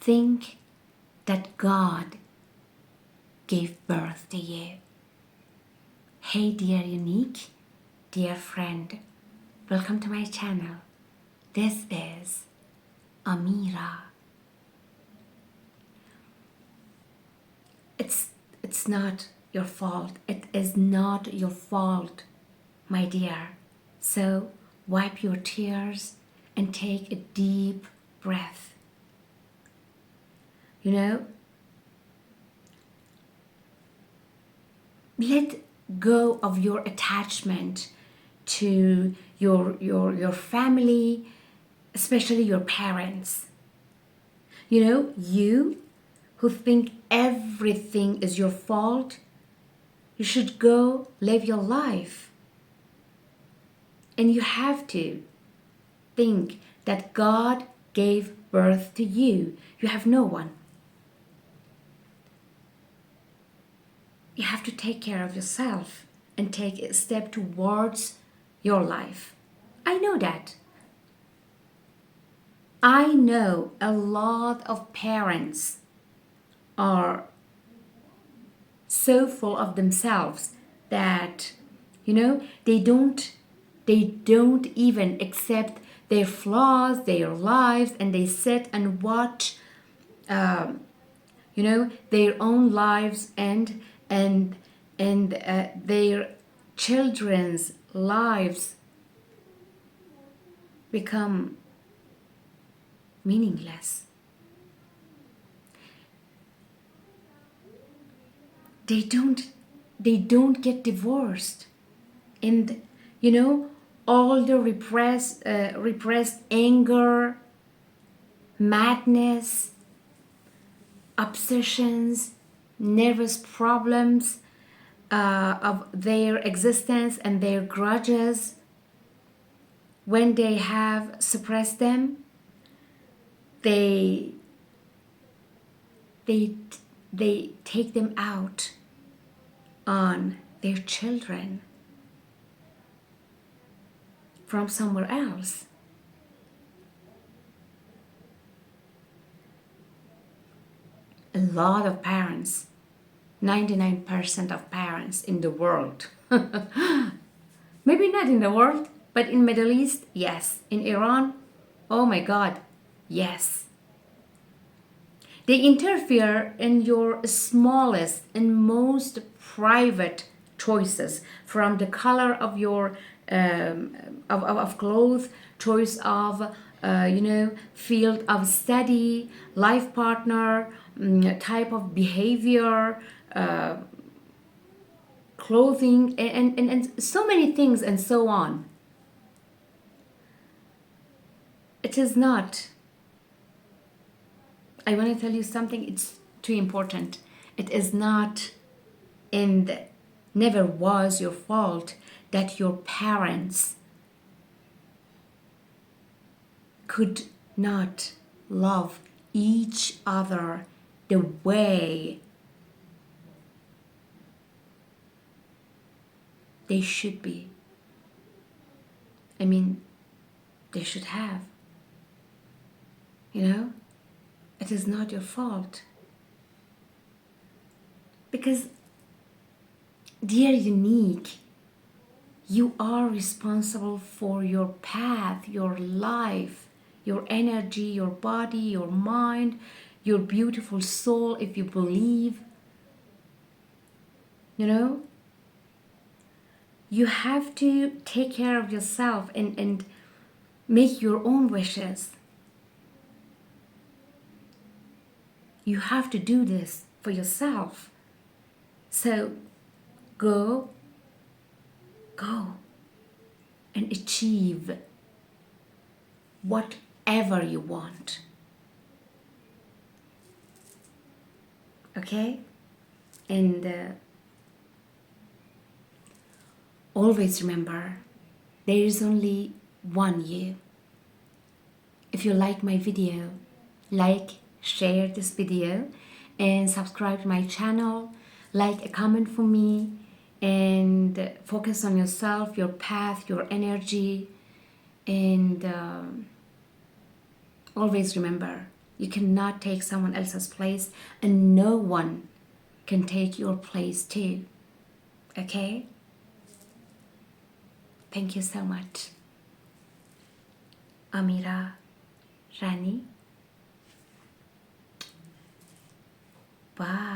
think that God gave birth to you. Hey dear unique, dear friend, welcome to my channel. This is Amira. It's not your fault. It is not your fault, my dear. So wipe your tears and take a deep breath. You know, let go of your attachment to your family, especially your parents. You know, you who think everything is your fault, you should go live your life. And you have to think that God gave birth to you. You have no one. You have to take care of yourself and take a step towards your life. I know that. I know a lot of parents are so full of themselves that, you know, they don't even accept their flaws, their lives, and they sit and watch their own lives and their children's lives become meaningless. They don't get divorced, and you know, all the repressed anger, madness, obsessions, nervous problems of their existence and their grudges, when they have suppressed them, they take them out on their children from somewhere else. A lot of parents, 99% of parents in the world, maybe not in the world, but in Middle East, yes. In Iran, oh my God, yes. They interfere in your smallest and most private choices, from the color of your of clothes, choice of field of study, life partner, type of behavior, clothing, and so many things and so on. It is not. I want to tell you something, it's too important. It is not and never was your fault that your parents could not love each other the way they should be. I mean, they should have. You know? It is not your fault. Because, dear unique, you are responsible for your path, your life, your energy, your body, your mind, your beautiful soul, if you believe. You know? You have to take care of yourself and make your own wishes. You have to do this for yourself. So go and achieve whatever you want. Okay? And always remember, there is only one you. If you like my video, like, share this video, and subscribe to my channel, like a comment for me, and focus on yourself, your path, your energy, and always remember, You cannot take someone else's place, and no one can take your place too. Okay? Thank you so much. Amira Rani. Bye.